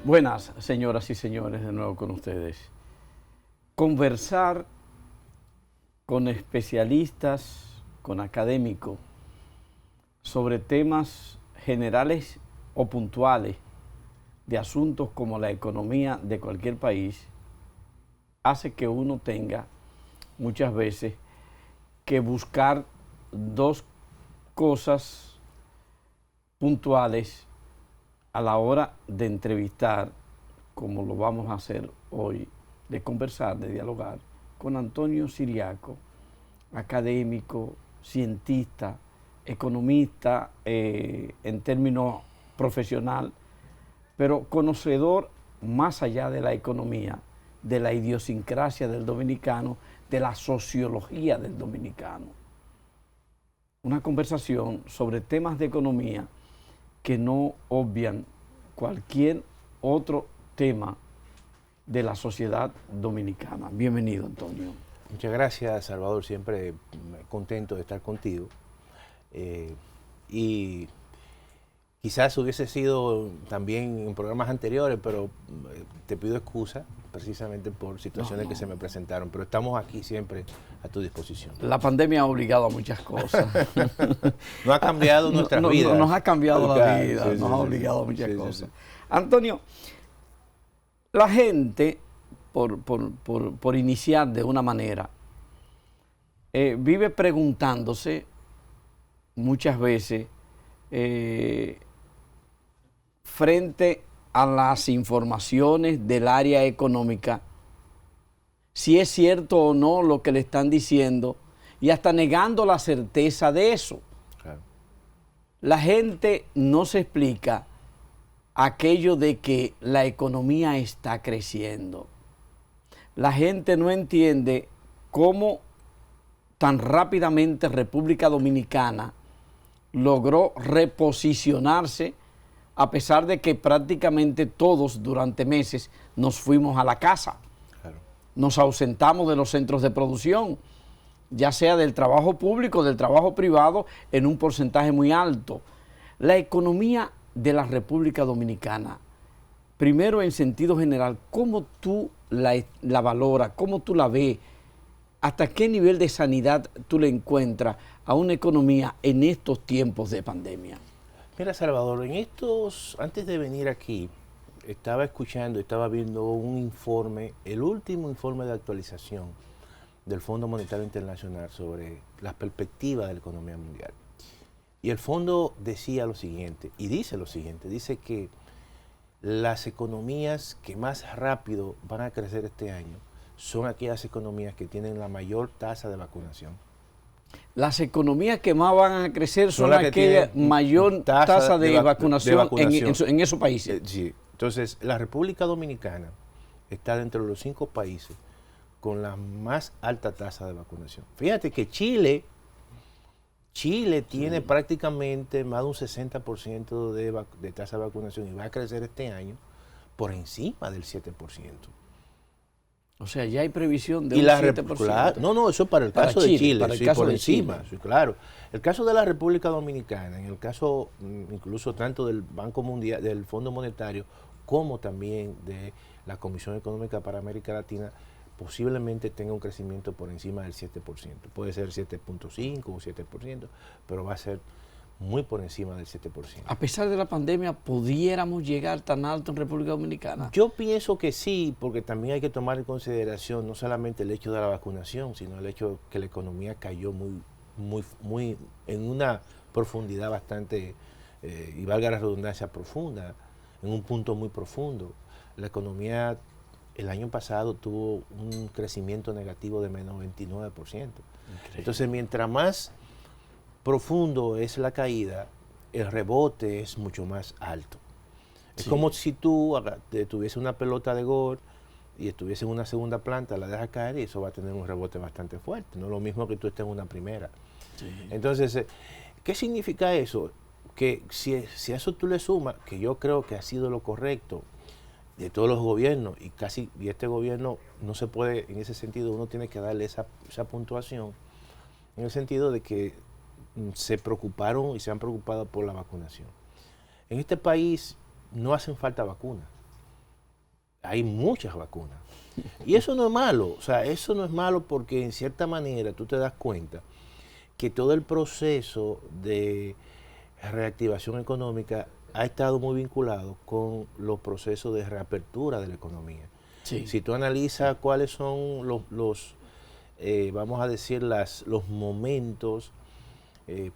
Buenas, señoras y señores, de nuevo con ustedes. Conversar con especialistas, con académicos, sobre temas generales o puntuales de asuntos como la economía de cualquier país, hace que uno tenga muchas veces que buscar dos cosas puntuales a la hora de entrevistar, como lo vamos a hacer hoy, de conversar, de dialogar, con Antonio Siriaco, académico, cientista, economista en términos profesional, pero conocedor más allá de la economía, de la idiosincrasia del dominicano, de la sociología del dominicano. Una conversación sobre temas de economía que no obvian cualquier otro tema de la sociedad dominicana. Bienvenido, Antonio. Muchas gracias, Salvador. Siempre contento de estar contigo. Y quizás hubiese sido también en programas anteriores, pero te pido excusa precisamente por situaciones que se me presentaron. Pero estamos aquí siempre a tu disposición. La pandemia ha obligado a muchas cosas. No ha cambiado nuestras vidas. Nos ha cambiado la vida, sí, nos sí, ha obligado a muchas sí, cosas. sí, sí. Antonio, la gente, por iniciar de una manera, vive preguntándose muchas veces frente a las informaciones del área económica, si es cierto o no lo que le están diciendo, y hasta negando la certeza de eso. Claro. La gente no se explica aquello de que la economía está creciendo. La gente no entiende cómo tan rápidamente República Dominicana logró reposicionarse, a pesar de que prácticamente todos durante meses nos fuimos a la casa. Claro. Nos ausentamos de los centros de producción, ya sea del trabajo público, del trabajo privado, en un porcentaje muy alto. La economía de la República Dominicana, primero en sentido general, ¿cómo tú la valoras? ¿Cómo tú la ves? ¿Hasta qué nivel de sanidad tú le encuentras a una economía en estos tiempos de pandemia? Mira, Salvador, antes de venir aquí, estaba viendo un informe, el último informe de actualización del Fondo Monetario Internacional sobre las perspectivas de la economía mundial. Y el fondo decía lo siguiente, y dice lo siguiente, dice que las economías que más rápido van a crecer este año son aquellas economías que tienen la mayor tasa de vacunación. Las economías que más van a crecer son las que aquellas tienen mayor tasa de vacunación en esos países. Sí. Entonces, la República Dominicana está dentro de los 5 países con la más alta tasa de vacunación. Fíjate que Chile tiene prácticamente más de un 60% de tasa de vacunación y va a crecer este año por encima del 7%. O sea, ya hay previsión de y un la 7%. Claro, no, eso para el caso de Chile, para el sí, caso por de encima, Chile. Sí, claro. El caso de la República Dominicana, en el caso incluso tanto del Banco Mundial, del Fondo Monetario, como también de la Comisión Económica para América Latina, posiblemente tenga un crecimiento por encima del 7%. Puede ser 7.5 o 7%, pero va a ser muy por encima del 7%. A pesar de la pandemia, ¿pudiéramos llegar tan alto en República Dominicana? Yo pienso que sí, porque también hay que tomar en consideración no solamente el hecho de la vacunación, sino el hecho de que la economía cayó muy en una profundidad bastante, y valga la redundancia, profunda, en un punto muy profundo. La economía el año pasado tuvo un crecimiento negativo de menos 29%. Increíble. Entonces, mientras más profundo es la caída, el rebote es mucho más alto. Es como si tú tuviese una pelota de golf y estuviese en una segunda planta, la dejas caer y eso va a tener un rebote bastante fuerte. No es lo mismo que tú estés en una primera. Sí. Entonces, ¿qué significa eso? Que si a eso tú le sumas, que yo creo que ha sido lo correcto de todos los gobiernos, y este gobierno no se puede, en ese sentido, uno tiene que darle esa puntuación, en el sentido de que se preocuparon y se han preocupado por la vacunación. En este país no hacen falta vacunas. hay muchas vacunas. Y eso no es malo, o sea, eso no es malo porque en cierta manera tú te das cuenta que todo el proceso de reactivación económica ha estado muy vinculado con los procesos de reapertura de la economía. Sí. Si tú analizas cuáles son vamos a decir, los momentos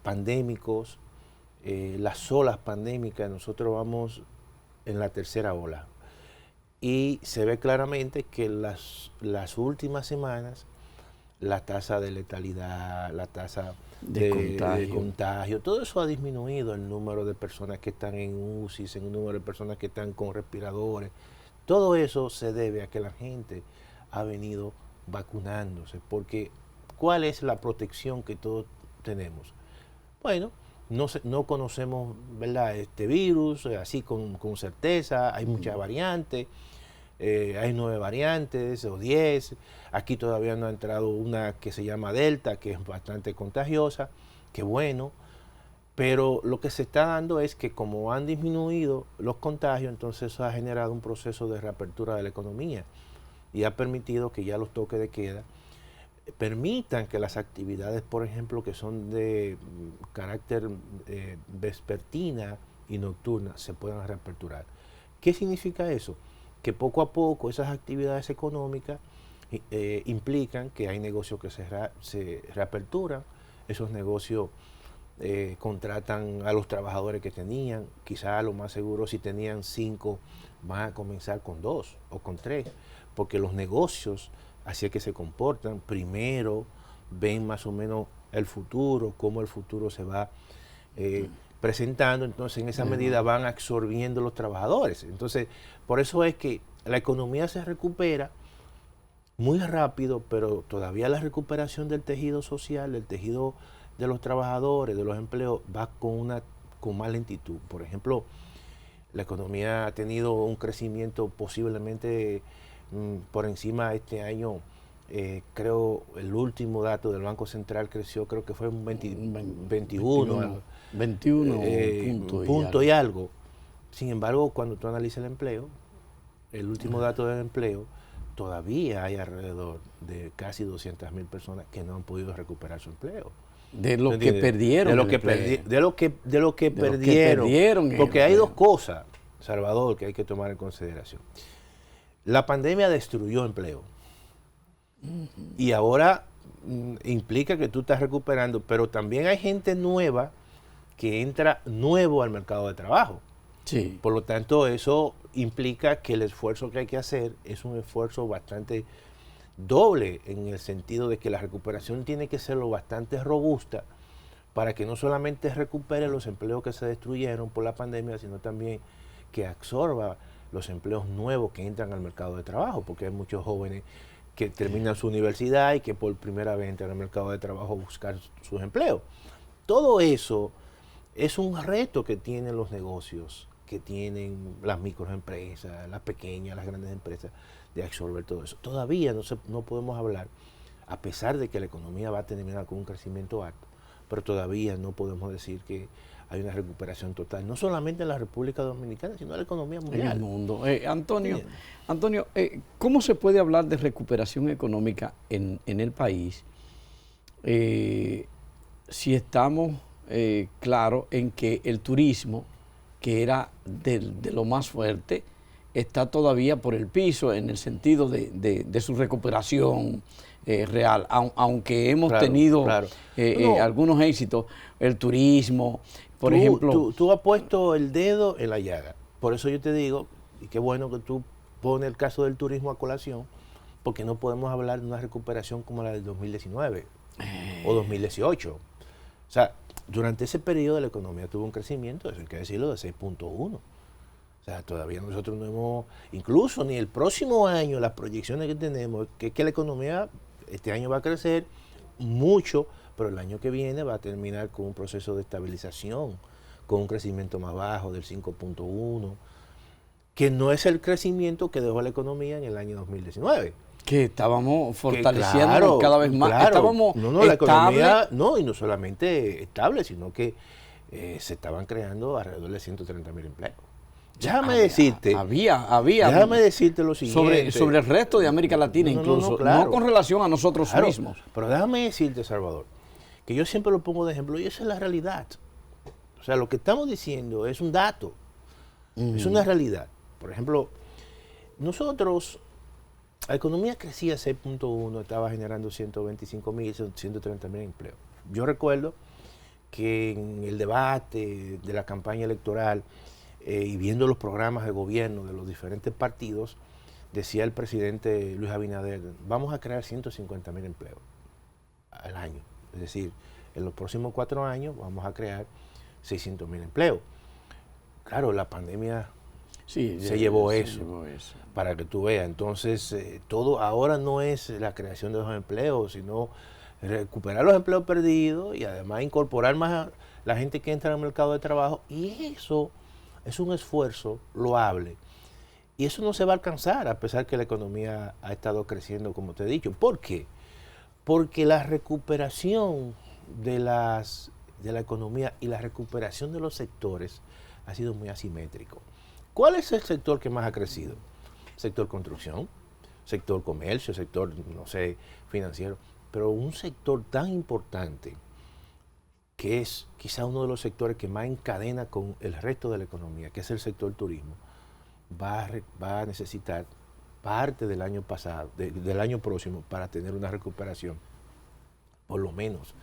pandémicos, las olas pandémicas, nosotros vamos en la tercera ola. Y se ve claramente que las últimas semanas la tasa de letalidad, la tasa de contagio, todo eso ha disminuido, el número de personas que están en UCI, el número de personas que están con respiradores. Todo eso se debe a que la gente ha venido vacunándose, porque ¿cuál es la protección que todos tenemos? Bueno, no conocemos, ¿verdad?, este virus así con certeza, hay muchas variantes. Hay 9 variantes o 10, aquí todavía no ha entrado una que se llama Delta, que es bastante contagiosa, que bueno, pero lo que se está dando es que como han disminuido los contagios, entonces eso ha generado un proceso de reapertura de la economía y ha permitido que ya los toques de queda permitan que las actividades, por ejemplo, que son de carácter vespertina y nocturna, se puedan reaperturar. ¿Qué significa eso? Que poco a poco esas actividades económicas implican que hay negocios que se reaperturan, esos negocios contratan a los trabajadores que tenían, quizás lo más seguro si tenían 5 van a comenzar con 2 o con 3, porque los negocios así es que se comportan, primero ven más o menos el futuro, cómo el futuro se va presentando, entonces en esa medida van absorbiendo los trabajadores. Entonces, por eso es que la economía se recupera muy rápido, pero todavía la recuperación del tejido social, del tejido de los trabajadores, de los empleos, va con más lentitud. Por ejemplo, la economía ha tenido un crecimiento posiblemente por encima de este año. Creo el último dato del Banco Central creció, creo que fue un 21 punto y algo. Sin embargo, cuando tú analizas el empleo, el último dato del empleo, todavía hay alrededor de casi 200.000 personas que no han podido recuperar su empleo. De lo que perdieron. De lo que perdieron. Porque hay dos cosas, Salvador, que hay que tomar en consideración. La pandemia destruyó empleo. Y ahora implica que tú estás recuperando, pero también hay gente nueva que entra nuevo al mercado de trabajo. Sí. Por lo tanto, eso implica que el esfuerzo que hay que hacer es un esfuerzo bastante doble, en el sentido de que la recuperación tiene que ser lo bastante robusta para que no solamente recupere los empleos que se destruyeron por la pandemia, sino también que absorba los empleos nuevos que entran al mercado de trabajo, porque hay muchos jóvenes que terminan su universidad y que por primera vez entran al mercado de trabajo a buscar sus empleos. Todo eso es un reto que tienen los negocios, que tienen las microempresas, las pequeñas, las grandes empresas, de absorber todo eso. Todavía no podemos hablar, a pesar de que la economía va a terminar con un crecimiento alto, pero todavía no podemos decir que hay una recuperación total, no solamente en la República Dominicana, sino en la economía mundial. En el mundo. Antonio, ¿cómo se puede hablar de recuperación económica en el país si estamos claros en que el turismo, que era de lo más fuerte, está todavía por el piso en el sentido de su recuperación real, aunque hemos tenido algunos éxitos, el turismo, por ejemplo. Tú has puesto el dedo en la llaga, por eso yo te digo, y qué bueno que tú pones el caso del turismo a colación, porque no podemos hablar de una recuperación como la del 2019 o 2018. O sea, durante ese periodo la economía tuvo un crecimiento, eso hay que decirlo, de 6.1. O sea, todavía nosotros no hemos, incluso ni el próximo año, las proyecciones que tenemos, que es que la economía este año va a crecer mucho, pero el año que viene va a terminar con un proceso de estabilización, con un crecimiento más bajo del 5.1, que no es el crecimiento que dejó la economía en el año 2019. Que estábamos fortaleciendo cada vez más. Claro. Estábamos la economía, y no solamente estable, sino que se estaban creando alrededor de 130.000 empleos. Déjame decirte lo siguiente. Sobre el resto de América Latina, incluso, claro. no con relación a nosotros mismos. Pero déjame decirte, Salvador, que yo siempre lo pongo de ejemplo, y esa es la realidad. O sea, lo que estamos diciendo es un dato, es una realidad. Por ejemplo, nosotros, la economía crecía 6.1, estaba generando 125.000, 130.000 empleos. Yo recuerdo que en el debate de la campaña electoral y viendo los programas de gobierno de los diferentes partidos, decía el presidente Luis Abinader, vamos a crear 150.000 empleos al año. Es decir, en los próximos 4 años vamos a crear 600.000 empleos. Claro, la pandemia se llevó eso, para que tú veas. Entonces, todo ahora no es la creación de los empleos, sino recuperar los empleos perdidos y además incorporar más a la gente que entra al mercado de trabajo. Y eso es un esfuerzo loable. Y eso no se va a alcanzar a pesar que la economía ha estado creciendo, como te he dicho. ¿Por qué? Porque la recuperación de la economía y la recuperación de los sectores ha sido muy asimétrico. ¿Cuál es el sector que más ha crecido? Sector construcción, sector comercio, sector, no sé, financiero. Pero un sector tan importante, que es quizá uno de los sectores que más encadena con el resto de la economía, que es el sector turismo, va a necesitar parte del año pasado, del año próximo, para tener una recuperación, por lo menos,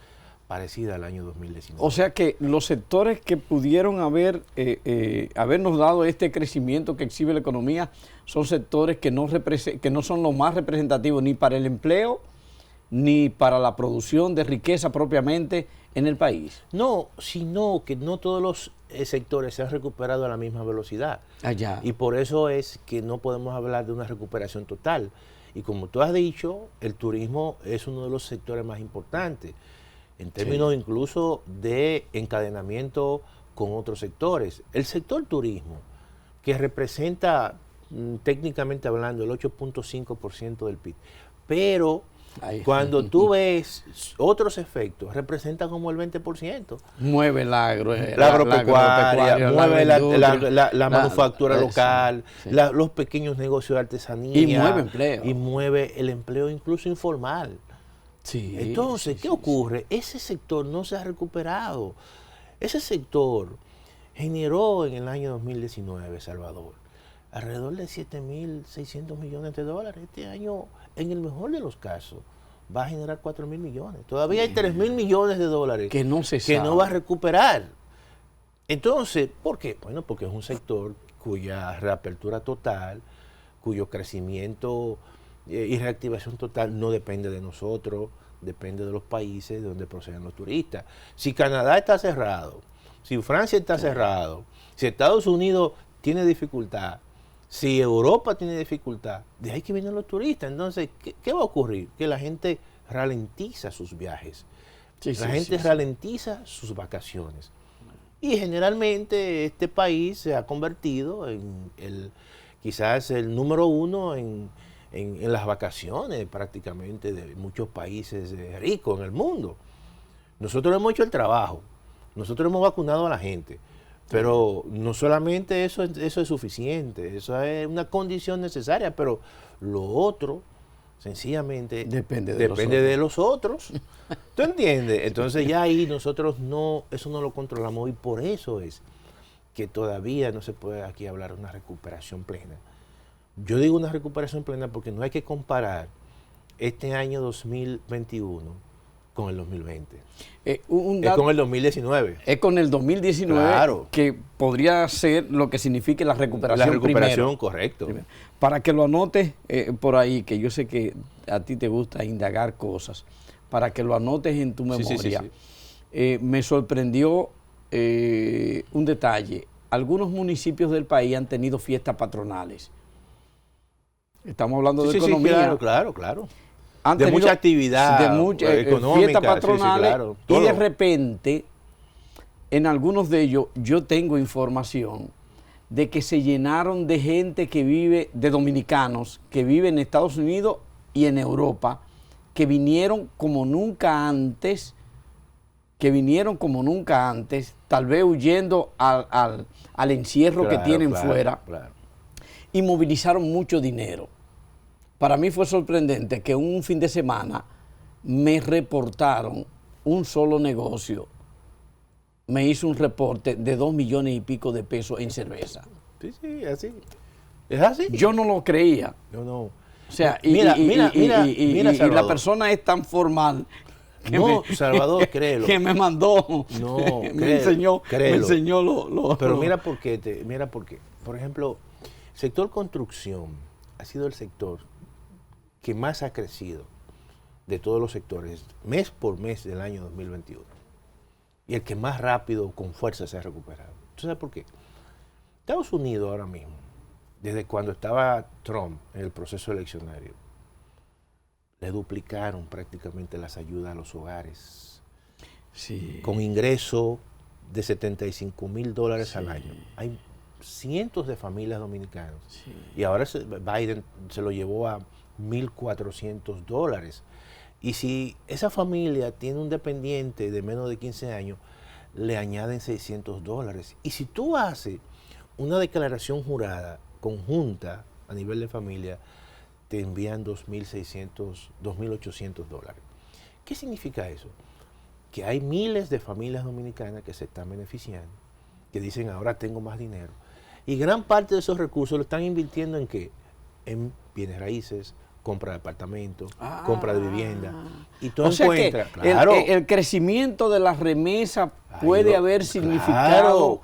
parecida al año 2019. O sea que los sectores que pudieron habernos dado este crecimiento que exhibe la economía son sectores que no son los más representativos ni para el empleo, ni para la producción de riqueza propiamente en el país. No, sino que no todos los sectores se han recuperado a la misma velocidad. Allá. Y por eso es que no podemos hablar de una recuperación total. Y como tú has dicho, el turismo es uno de los sectores más importantes, en términos incluso de encadenamiento con otros sectores. El sector turismo, que representa técnicamente hablando el 8.5% del PIB, pero cuando tú ves otros efectos, representa como el 20%. Mueve la agropecuaria, mueve la manufactura local, los pequeños negocios de artesanía. Y mueve empleo. Y mueve el empleo incluso informal. Sí, entonces, ¿qué ocurre? Ese sector no se ha recuperado. Ese sector generó en el año 2019, Salvador, alrededor de 7.600 millones de dólares. Este año, en el mejor de los casos, va a generar 4.000 millones. Todavía hay 3.000 millones de dólares que no va a recuperar. Entonces, ¿por qué? Bueno, porque es un sector cuya reapertura total, cuyo crecimiento y reactivación total no depende de nosotros, depende de los países de donde proceden los turistas. Si Canadá está cerrado, si Francia está cerrado, si Estados Unidos tiene dificultad, si Europa tiene dificultad, de ahí que vienen los turistas. Entonces, ¿qué va a ocurrir? Que la gente ralentiza sus viajes, la gente ralentiza sus vacaciones. Y generalmente este país se ha convertido en quizás el número 1 en las vacaciones prácticamente de muchos países ricos en el mundo. Nosotros hemos hecho el trabajo, nosotros hemos vacunado a la gente, pero no solamente eso es suficiente, eso es una condición necesaria, pero lo otro sencillamente depende de los otros. ¿Tú entiendes? Entonces ya ahí nosotros eso no lo controlamos, y por eso es que todavía no se puede aquí hablar de una recuperación plena. Yo digo una recuperación plena porque no hay que comparar este año 2021 con el 2020. Es con el 2019. Es con el 2019, claro, que podría ser lo que signifique la recuperación. La recuperación, primero. Correcto. Primero. Para que lo anotes por ahí, que yo sé que a ti te gusta indagar cosas, para que lo anotes en tu memoria. Sí. Me sorprendió un detalle. Algunos municipios del país han tenido fiestas patronales. Estamos hablando de economía. Claro. De mucha actividad económica. Fiestas patronales, claro, y de repente, en algunos de ellos, yo tengo información de que se llenaron de gente que vive, de dominicanos, que viven en Estados Unidos y en Europa, que vinieron como nunca antes, tal vez huyendo al encierro que tienen fuera, y movilizaron mucho dinero. Para mí fue sorprendente que un fin de semana me reportaron un solo negocio, me hizo un reporte de 2 millones y pico de pesos en cerveza. Sí, sí, así. ¿Es así? Yo no lo creía. No. O sea, mira, la persona es tan formal que Salvador, créelo. Que me mandó, no, me enseñó lo. Pero mira por qué, por ejemplo, el sector construcción ha sido el sector que más ha crecido de todos los sectores, mes por mes del año 2021. Y el que más rápido, con fuerza, se ha recuperado. ¿Tú sabes por qué? Estados Unidos ahora mismo, desde cuando estaba Trump en el proceso eleccionario, le duplicaron prácticamente las ayudas a los hogares. Sí. Con ingreso de $75,000 al año. Hay cientos de familias dominicanas. Sí. Y ahora Biden se lo llevó a $1,400. Y si esa familia tiene un dependiente de menos de 15 años, le añaden $600. Y si tú haces una declaración jurada conjunta a nivel de familia, te envían $2,600, $2,800. ¿Qué significa eso? Que hay miles de familias dominicanas que se están beneficiando, que dicen ahora tengo más dinero. Y gran parte de esos recursos lo están invirtiendo en ¿qué? En bienes raíces, compra de apartamentos, compra de vivienda. Y todo encuentra, claro, el crecimiento de las remesas puede haber significado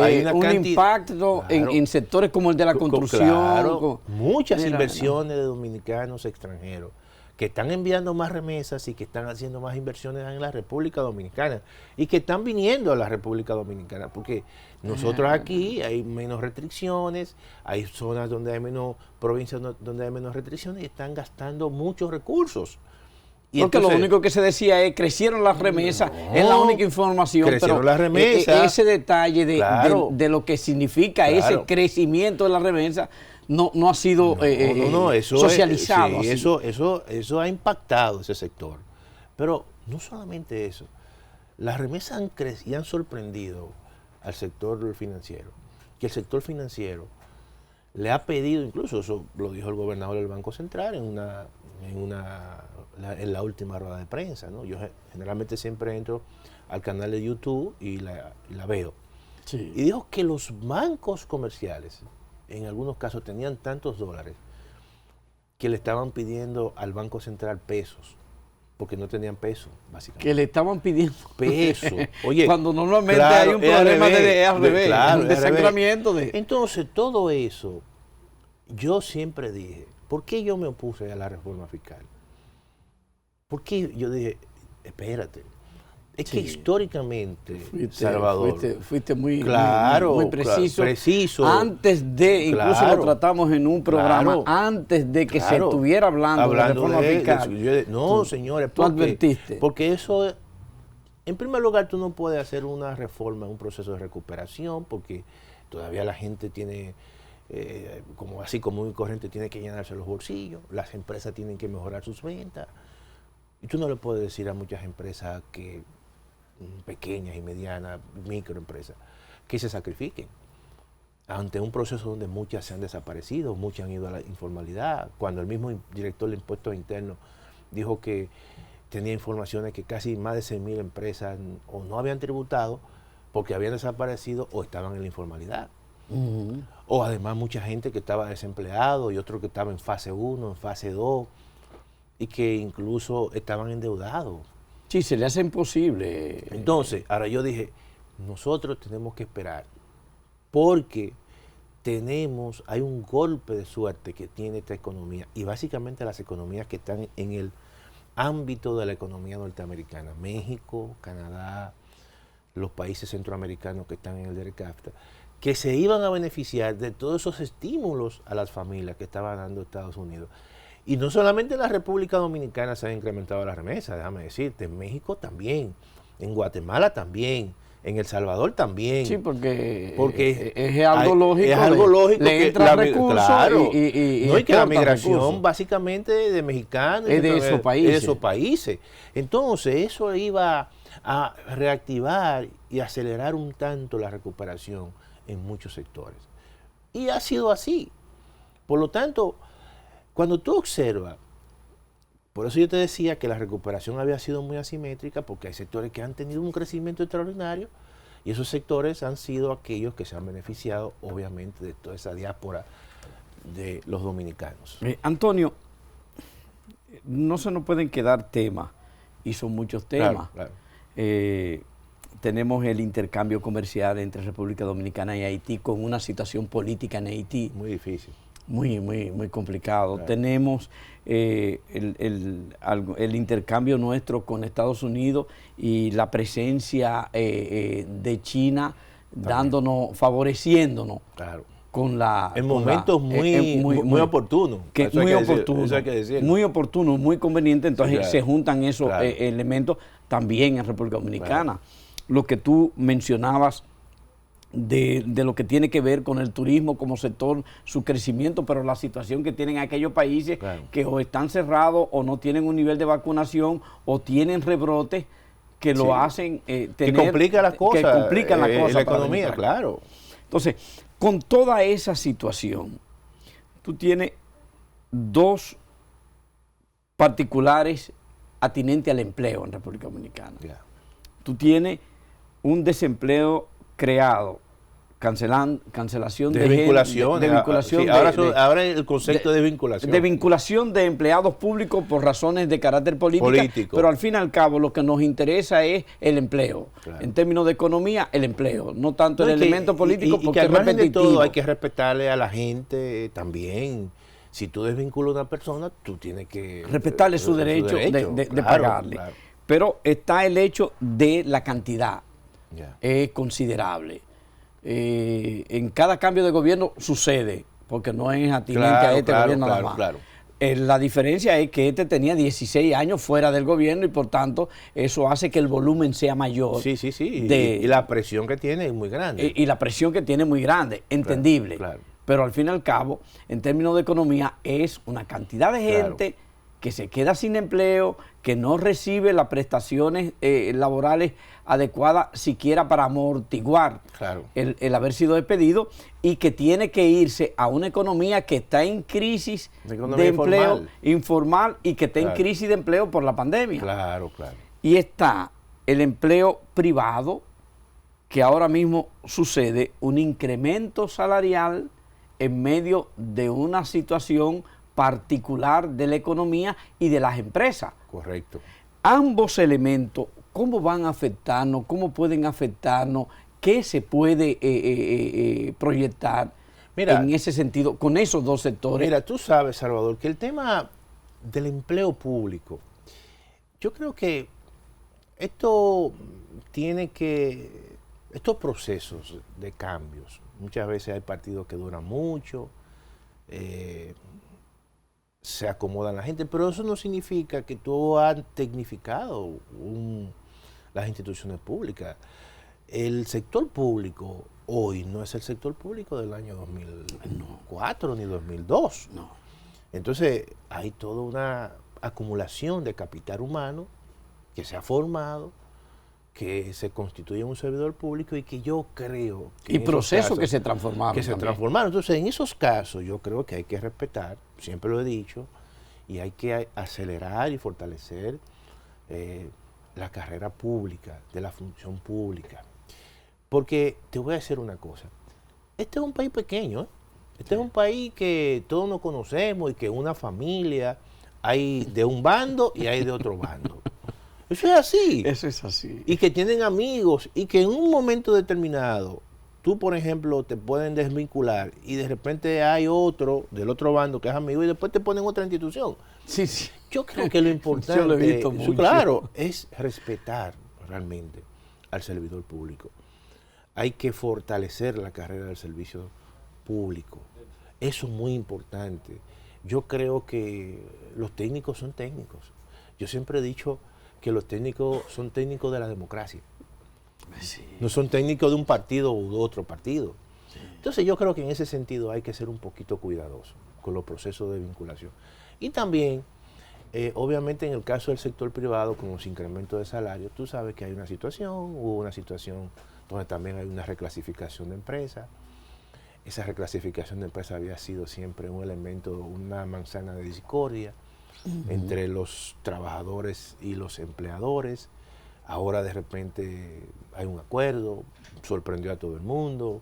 hay una un impacto en sectores como el de la construcción. Muchas inversiones de dominicanos extranjeros que están enviando más remesas y que están haciendo más inversiones en la República Dominicana y que están viniendo a la República Dominicana, porque nosotros aquí hay menos restricciones, hay zonas donde hay menos, provincias donde hay menos restricciones y están gastando muchos recursos. Y porque entonces, lo único que se decía es crecieron las remesas, es la única información, pero las remesas, ese detalle de lo que significa ese crecimiento de las remesas no ha sido eso socializado. Eso ha impactado ese sector. Pero no solamente eso, las remesas han crecido y han sorprendido al sector financiero, que el sector financiero le ha pedido, incluso eso lo dijo el gobernador del Banco Central en la última rueda de prensa, ¿no? Yo generalmente siempre entro al canal de YouTube y la veo. Sí. Y dijo que los bancos comerciales, en algunos casos, tenían tantos dólares que le estaban pidiendo al Banco Central pesos, porque no tenían pesos, básicamente. Que le estaban pidiendo pesos. Oye, cuando normalmente hay un problema de desangramiento. Entonces, todo eso, yo siempre dije, ¿por qué yo me opuse a la reforma fiscal? ¿Por qué yo dije, espérate? Es que históricamente, Salvador, fuiste muy preciso. Antes de, incluso lo tratamos en un programa, antes de que se estuviera hablando de la reforma fiscal. No, señores, tú advertiste. Porque eso, en primer lugar, tú no puedes hacer una reforma en un proceso de recuperación, porque todavía la gente tiene, así como muy corriente, tiene que llenarse los bolsillos, las empresas tienen que mejorar sus ventas. Y tú no le puedes decir a muchas empresas que pequeñas y medianas, microempresas, que se sacrifiquen ante un proceso donde muchas se han desaparecido, muchas han ido a la informalidad, cuando el mismo director de impuestos internos dijo que tenía informaciones que casi más de 6,000 empresas o no habían tributado porque habían desaparecido o estaban en la informalidad. O además mucha gente que estaba desempleado y otro que estaba en fase 1, en fase 2 y que incluso estaban endeudados. Sí, se le hace imposible. Entonces, ahora yo dije, nosotros tenemos que esperar, porque hay un golpe de suerte que tiene esta economía, y básicamente las economías que están en el ámbito de la economía norteamericana, México, Canadá, los países centroamericanos que están en el DERCAFTA, que se iban a beneficiar de todos esos estímulos a las familias que estaba dando Estados Unidos. Y no solamente en la República Dominicana se han incrementado las remesas, déjame decirte, en México también, en Guatemala también, En El Salvador también. Sí, porque es algo lógico. Es algo lógico le que entra recursos claro, y que la migración recursos. básicamente de mexicanos Es de esos países. de esos países. Entonces eso iba a reactivar y acelerar un tanto la recuperación en muchos sectores. Y ha sido así. Por lo tanto, cuando tú observas, por eso yo te decía que la recuperación había sido muy asimétrica, porque hay sectores que han tenido un crecimiento extraordinario y esos sectores han sido aquellos que se han beneficiado, obviamente, de toda esa diáspora de los dominicanos. Antonio, no se nos pueden quedar temas, y son muchos temas. Claro. Tenemos el intercambio comercial entre República Dominicana y Haití con una situación política en Haití. Muy difícil. Muy complicado. Claro. Tenemos el intercambio nuestro con Estados Unidos y la presencia de China favoreciéndonos. Claro. Con la, en momentos muy oportunos. Muy oportuno, muy conveniente. Entonces sí, claro, se juntan esos elementos también en República Dominicana. Claro. Lo que tú mencionabas de lo que tiene que ver con el turismo como sector, su crecimiento, pero la situación que tienen aquellos países que o están cerrados o no tienen un nivel de vacunación o tienen rebrotes que lo hacen tener... Que complica las cosas. Que complican las cosas. La economía, claro. Entonces, con toda esa situación, tú tienes dos particulares atinentes al empleo en República Dominicana. Yeah. Tú tienes un desempleo creado, cancelación de vinculación. Ahora el concepto de vinculación. De vinculación de empleados públicos por razones de carácter político. Pero al fin y al cabo lo que nos interesa es el empleo. Claro. En términos de economía, el empleo, no tanto el elemento político, porque es repetitivo. De todo hay que respetarle a la gente también. Si tú desvinculas a una persona, tú tienes que... respetarle su derecho de pagarle. Claro. Pero está el hecho de la cantidad. Es considerable. En cada cambio de gobierno sucede, porque no es atinente a este gobierno nada más. La diferencia es que este tenía 16 años fuera del gobierno y por tanto eso hace que el volumen sea mayor. Sí. Y la presión que tiene es muy grande. Y la presión que tiene es muy grande, entendible. Claro. Pero al fin y al cabo, en términos de economía, es una cantidad de gente que se queda sin empleo, que no recibe las prestaciones laborales adecuadas siquiera para amortiguar el haber sido despedido y que tiene que irse a una economía que está en crisis de empleo informal y que está en crisis de empleo por la pandemia. Y está el empleo privado, que ahora mismo sucede un incremento salarial en medio de una situación particular de la economía y de las empresas. Correcto. Ambos elementos, ¿cómo van a afectarnos? ¿Cómo pueden afectarnos? ¿Qué se puede proyectar en ese sentido con esos dos sectores? Mira, tú sabes, Salvador, que el tema del empleo público, yo creo que estos procesos de cambios, muchas veces hay partidos que duran mucho, se acomodan la gente, pero eso no significa que todo ha tecnificado las instituciones públicas. El sector público hoy no es el sector público del año 2004 ni 2002. No. Entonces hay toda una acumulación de capital humano que se ha formado, que se constituye un servidor público y que yo creo que... Y procesos que se transformaron. Entonces, en esos casos yo creo que hay que respetar, siempre lo he dicho, y hay que acelerar y fortalecer la carrera pública, de la función pública. Porque te voy a decir una cosa, este es un país pequeño, este es un país que todos nos conocemos y que una familia hay de un bando y hay de otro bando. Eso es así. Eso es así. Y que tienen amigos y que en un momento determinado, tú, por ejemplo, te pueden desvincular y de repente hay otro del otro bando que es amigo y después te ponen otra institución. Sí. Yo creo que lo importante, yo lo he visto mucho. Claro, es respetar realmente al servidor público. Hay que fortalecer la carrera del servicio público. Eso es muy importante. Yo creo que los técnicos son técnicos. Yo siempre he dicho que los técnicos son técnicos de la democracia. Sí. No son técnicos de un partido u otro partido. Sí. Entonces yo creo que en ese sentido hay que ser un poquito cuidadoso con los procesos de vinculación. Y también, obviamente en el caso del sector privado, con los incrementos de salario, tú sabes que hay hubo una situación donde también hay una reclasificación de empresas. Esa reclasificación de empresas había sido siempre un elemento, una manzana de discordia entre los trabajadores y los empleadores. Ahora de repente hay un acuerdo, sorprendió a todo el mundo,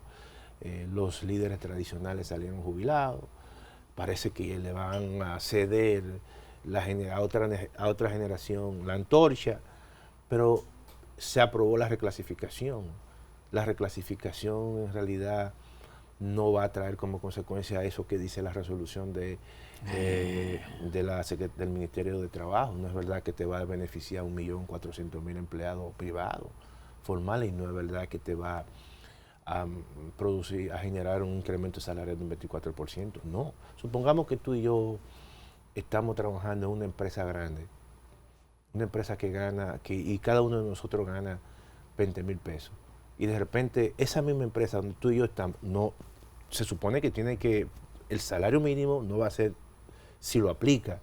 los líderes tradicionales salieron jubilados, parece que le van a ceder a otra generación la antorcha, pero se aprobó la reclasificación. La reclasificación en realidad no va a traer como consecuencia eso que dice la resolución del Ministerio de Trabajo. No es verdad que te va a beneficiar 1.400.000 empleados privados formales, y no es verdad que te va a generar un incremento salarial de un 24%. No. Supongamos que tú y yo estamos trabajando en una empresa grande, una empresa que gana, y cada uno de nosotros gana 20.000 pesos. Y de repente esa misma empresa donde tú y yo estamos, no, se supone que el salario mínimo no va a ser, si lo aplica,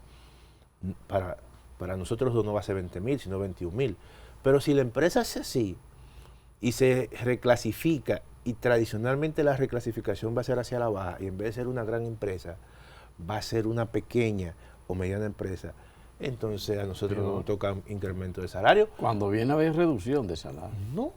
para nosotros no va a ser 20.000, sino 21.000. Pero si la empresa hace así y se reclasifica, y tradicionalmente la reclasificación va a ser hacia la baja, y en vez de ser una gran empresa, va a ser una pequeña o mediana empresa, entonces a nosotros nos toca un incremento de salario. Cuando viene a haber reducción de salario. No,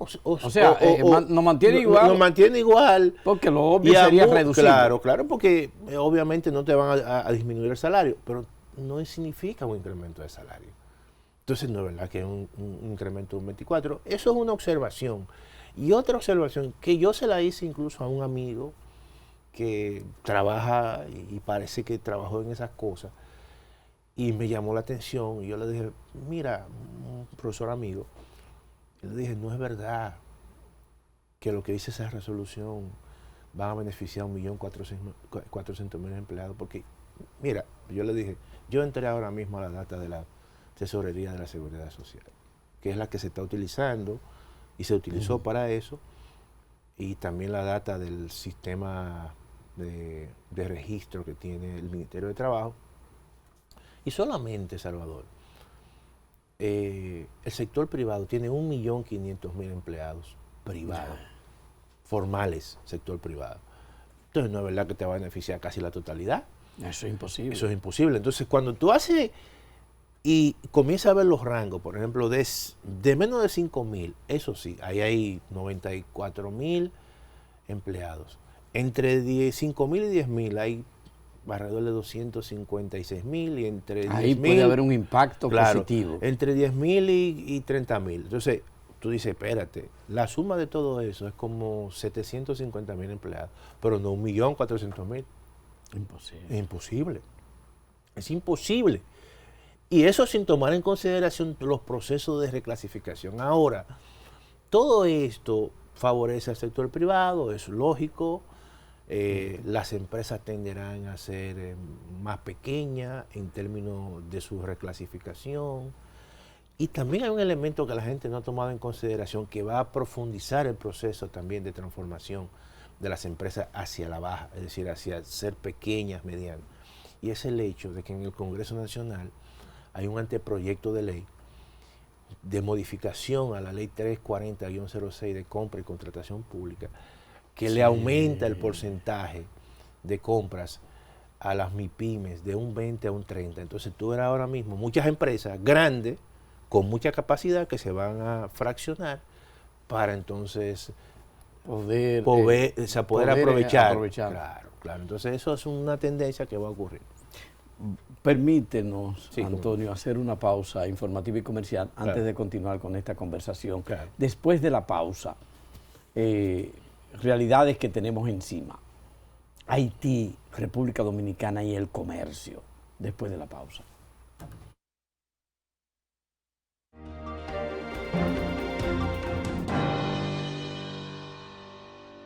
nos mantiene igual. Nos mantiene igual. Porque lo obvio sería reducir. Claro, porque obviamente no te van a disminuir el salario, pero no significa un incremento de salario. Entonces no es verdad que es un incremento de un 24. Eso es una observación. Y otra observación que yo se la hice incluso a un amigo que trabaja y parece que trabajó en esas cosas. Y me llamó la atención y yo le dije, mira, un profesor amigo, yo le dije, no es verdad que lo que dice esa resolución va a beneficiar a 1.400.000 empleados, porque, mira, yo le dije, yo entré ahora mismo a la data de la Tesorería de la Seguridad Social, que es la que se está utilizando y se utilizó para eso, y también la data del sistema de registro que tiene el Ministerio de Trabajo. Y solamente, Salvador, el sector privado tiene 1.500.000 empleados privados, formales, sector privado. Entonces no es verdad que te va a beneficiar casi la totalidad. Eso es imposible. Eso es imposible. Entonces cuando tú haces y comienzas a ver los rangos, por ejemplo, de menos de 5.000, eso sí, ahí hay 94.000 empleados. Entre 5.000 y 10.000 hay alrededor de 256.000, y entre 10.000... Ahí puede haber un impacto positivo. Entre 10.000 y 30.000. Entonces, tú dices, espérate, la suma de todo eso es como 750.000 empleados, pero no 1.400.000. Imposible. Es imposible. Es imposible. Y eso sin tomar en consideración los procesos de reclasificación. Ahora, todo esto favorece al sector privado, es lógico. Las empresas tenderán a ser más pequeñas en términos de su reclasificación. Y también hay un elemento que la gente no ha tomado en consideración, que va a profundizar el proceso también de transformación de las empresas hacia la baja, es decir, hacia ser pequeñas, medianas. Y es el hecho de que en el Congreso Nacional hay un anteproyecto de ley de modificación a la ley 340-06 de compra y contratación pública, que le aumenta el porcentaje de compras a las MIPYMES de un 20 a un 30. Entonces tú verás ahora mismo muchas empresas grandes con mucha capacidad que se van a fraccionar para entonces poder aprovechar. Claro. Entonces eso es una tendencia que va a ocurrir. Permítenos, Antonio, hacer una pausa informativa y comercial antes de continuar con esta conversación. Claro. Después de la pausa, realidades que tenemos encima. Haití, República Dominicana y el comercio. Después de la pausa.